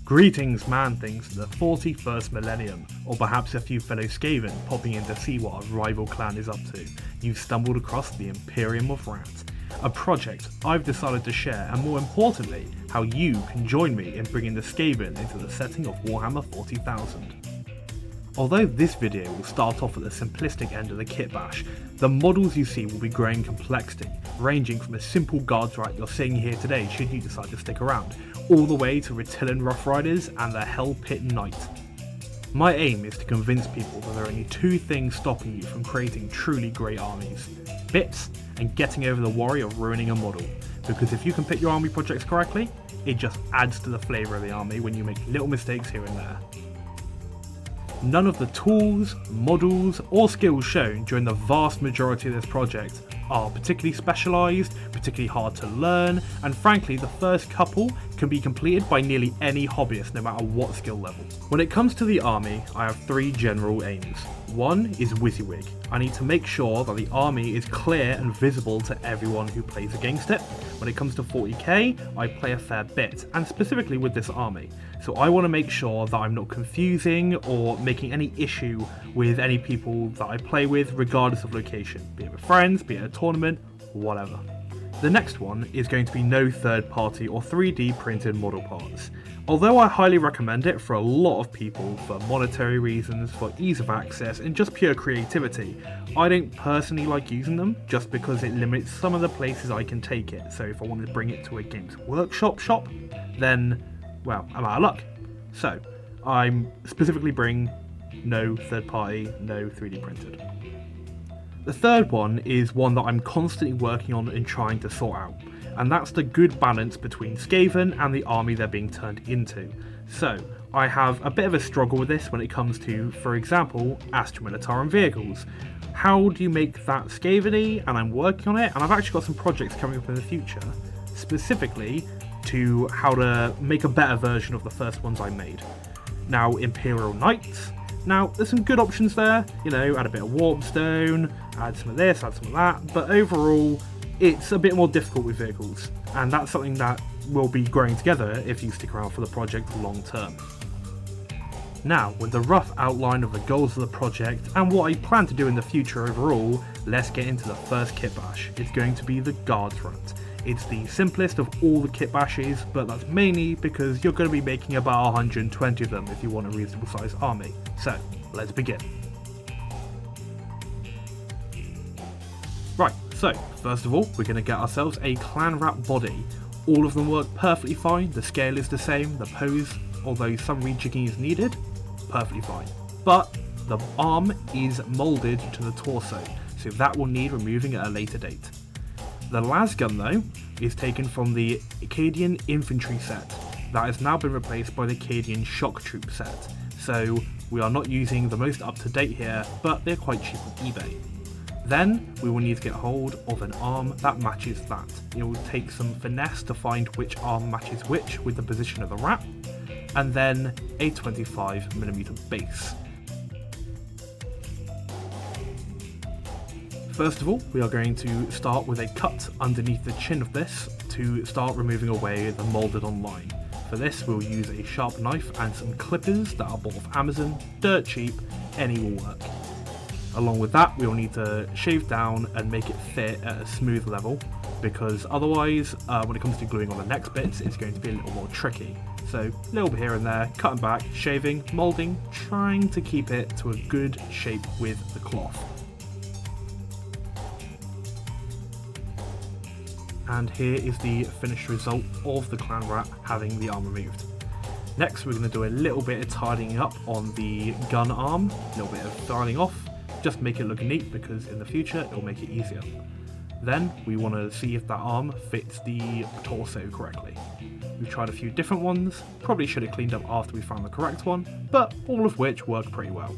Greetings man-things to the 41st millennium, or perhaps a few fellow Skaven popping in to see what a rival clan is up to. You've stumbled across the Imperium of Rat, a project I've decided to share, and more importantly, how you can join me in bringing the Skaven into the setting of Warhammer 40,000. Although this video will start off at the simplistic end of the kit bash, the models you see will be growing in complexity, ranging from a simple Guardsrat you're seeing here today should you decide to stick around, all the way to Retillan Rough Riders and the Hell Pit Knight. My aim is to convince people that there are only two things stopping you from creating truly great armies: bits and getting over the worry of ruining a model, because if you can pick your army projects correctly, it just adds to the flavour of the army when you make little mistakes here and there. None of the tools, models or skills shown during the vast majority of this project are particularly specialised, particularly hard to learn, and frankly the first couple can be completed by nearly any hobbyist no matter what skill level. When it comes to the army, I have three general aims. One is WYSIWYG. I need to make sure that the army is clear and visible to everyone who plays against it. When it comes to 40k, I play a fair bit, and specifically with this army. So I want to make sure that I'm not confusing or making any issue with any people that I play with, regardless of location, be it with friends, be it a tournament, whatever. The next one is going to be no third party or 3D printed model parts. Although I highly recommend it for a lot of people for monetary reasons, for ease of access and just pure creativity, I don't personally like using them just because it limits some of the places I can take it. So if I wanted to bring it to a Games Workshop shop, then, well, I'm out of luck. So I'm specifically bringing no third party, no 3D printed. The third one is one that I'm constantly working on and trying to sort out, and that's the good balance between Skaven and the army they're being turned into. So I have a bit of a struggle with this when it comes to, for example, Astra Militarum vehicles. How do you make that Skaven-y? And I'm working on it, and I've actually got some projects coming up in the future, specifically to how to make a better version of the first ones I made. Now, Imperial Knights. Now, there's some good options there, you know, add a bit of Warpstone, add some of this, add some of that, but overall, it's a bit more difficult with vehicles, and that's something that will be growing together if you stick around for the project long term. Now, with the rough outline of the goals of the project and what I plan to do in the future overall, let's get into the first kit bash. It's going to be the Guardsrat. It's the simplest of all the kit bashes, but that's mainly because you're going to be making about 120 of them if you want a reasonable sized army. So, let's begin. Right, so first of all, we're going to get ourselves a clan wrap body. All of them work perfectly fine, the scale is the same, the pose, although some rejigging is needed, perfectly fine. But the arm is moulded to the torso, so that will need removing at a later date. The lasgun though is taken from the Acadian infantry set that has now been replaced by the Acadian shock troop set, so we are not using the most up to date here, but they're quite cheap on eBay. Then we will need to get hold of an arm that matches that. It will take some finesse to find which arm matches which with the position of the wrap, and then a 25mm base. First of all, we are going to start with a cut underneath the chin of this to start removing away the moulded on line. For this, we'll use a sharp knife and some clippers that are bought off Amazon, dirt cheap, any will work. Along with that, we will need to shave down and make it fit at a smooth level, because otherwise, when it comes to gluing on the next bits, it's going to be a little more tricky. So, a little bit here and there, cutting back, shaving, moulding, trying to keep it to a good shape with the cloth. And here is the finished result of the clan wrap having the arm removed. Next, we're going to do a little bit of tidying up on the gun arm, a little bit of filing off, just make it look neat because in the future it will make it easier. Then we want to see if that arm fits the torso correctly. We've tried a few different ones, probably should have cleaned up after we found the correct one, but all of which work pretty well.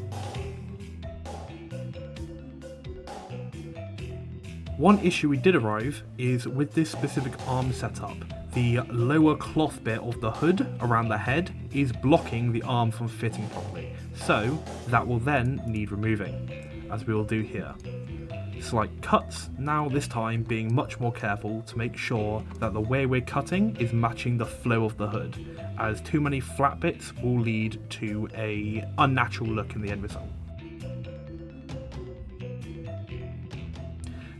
One issue we did arrive is with this specific arm setup. The lower cloth bit of the hood around the head is blocking the arm from fitting properly, so that will then need removing, as we will do here. slight cuts, now this time being much more careful to make sure that the way we're cutting is matching the flow of the hood, as too many flat bits will lead to a unnatural look in the end result.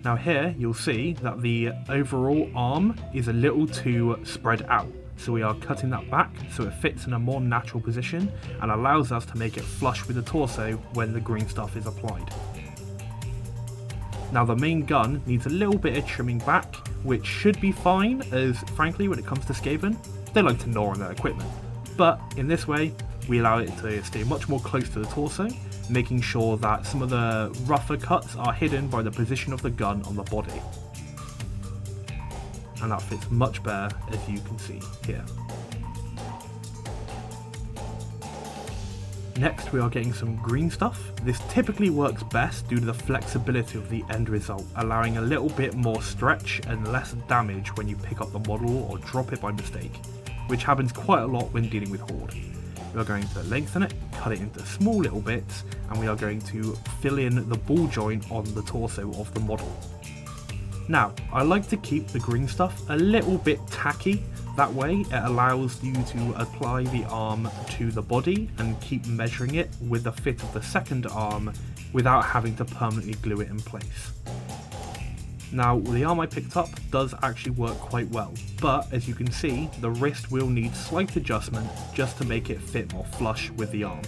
Now here you'll see that the overall arm is a little too spread out, so we are cutting that back so it fits in a more natural position and allows us to make it flush with the torso when the green stuff is applied. Now the main gun needs a little bit of trimming back, which should be fine, as frankly when it comes to Skaven, they like to gnaw on their equipment. But in this way, we allow it to stay much more close to the torso, making sure that some of the rougher cuts are hidden by the position of the gun on the body. And that fits much better, as you can see here. Next we are getting some green stuff. This typically works best due to the flexibility of the end result, allowing a little bit more stretch and less damage when you pick up the model or drop it by mistake, which happens quite a lot when dealing with Horde. We are going to lengthen it, cut it into small little bits, and we are going to fill in the ball joint on the torso of the model. Now, I like to keep the green stuff a little bit tacky, that way it allows you to apply the arm to the body and keep measuring it with the fit of the second arm without having to permanently glue it in place. Now, the arm I picked up does actually work quite well, but as you can see, the wrist will need slight adjustment just to make it fit more flush with the arm.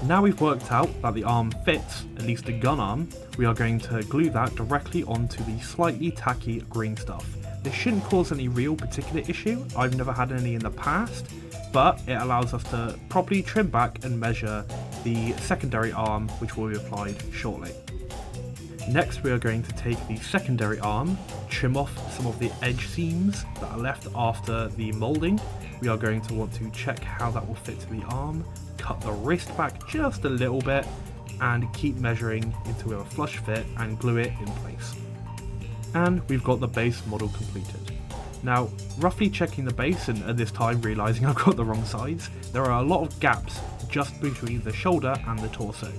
Now we've worked out that the arm fits, at least the gun arm, we are going to glue that directly onto the slightly tacky green stuff. This shouldn't cause any real particular issue, I've never had any in the past, but it allows us to properly trim back and measure the secondary arm, which will be applied shortly. Next we are going to take the secondary arm, trim off some of the edge seams that are left after the moulding. We are going to want to check how that will fit to the arm, cut the wrist back just a little bit, and keep measuring into a flush fit and glue it in place. And we've got the base model completed. Now, roughly checking the base and at this time realising I've got the wrong sides, there are a lot of gaps just between the shoulder and the torso.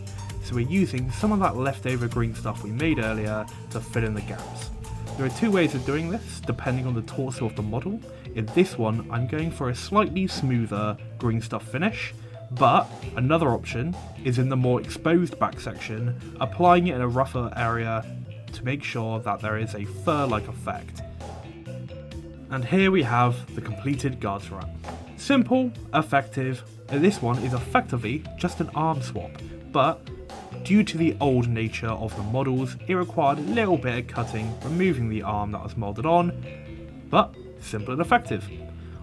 So we're using some of that leftover green stuff we made earlier to fill in the gaps. There are two ways of doing this, depending on the torso of the model. In this one, I'm going for a slightly smoother green stuff finish, but another option is in the more exposed back section, applying it in a rougher area to make sure that there is a fur-like effect. And here we have the completed Guardsrat. Simple, effective, and this one is effectively just an arm swap, but due to the old nature of the models, it required a little bit of cutting, removing the arm that was moulded on, but simple and effective.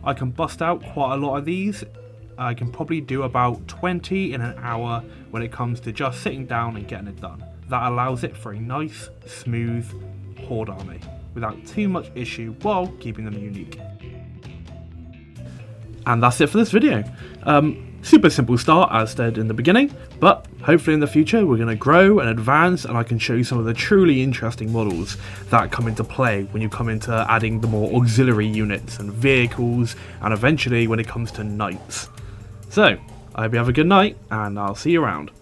I can bust out quite a lot of these. I can probably do about 20 in an hour when it comes to just sitting down and getting it done. That allows it for a nice, smooth Horde army, without too much issue while keeping them unique. And that's it for this video. Super simple start as said in the beginning, but hopefully in the future we're going to grow and advance and I can show you some of the truly interesting models that come into play when you come into adding the more auxiliary units and vehicles, and eventually when it comes to knights. So, I hope you have a good night and I'll see you around.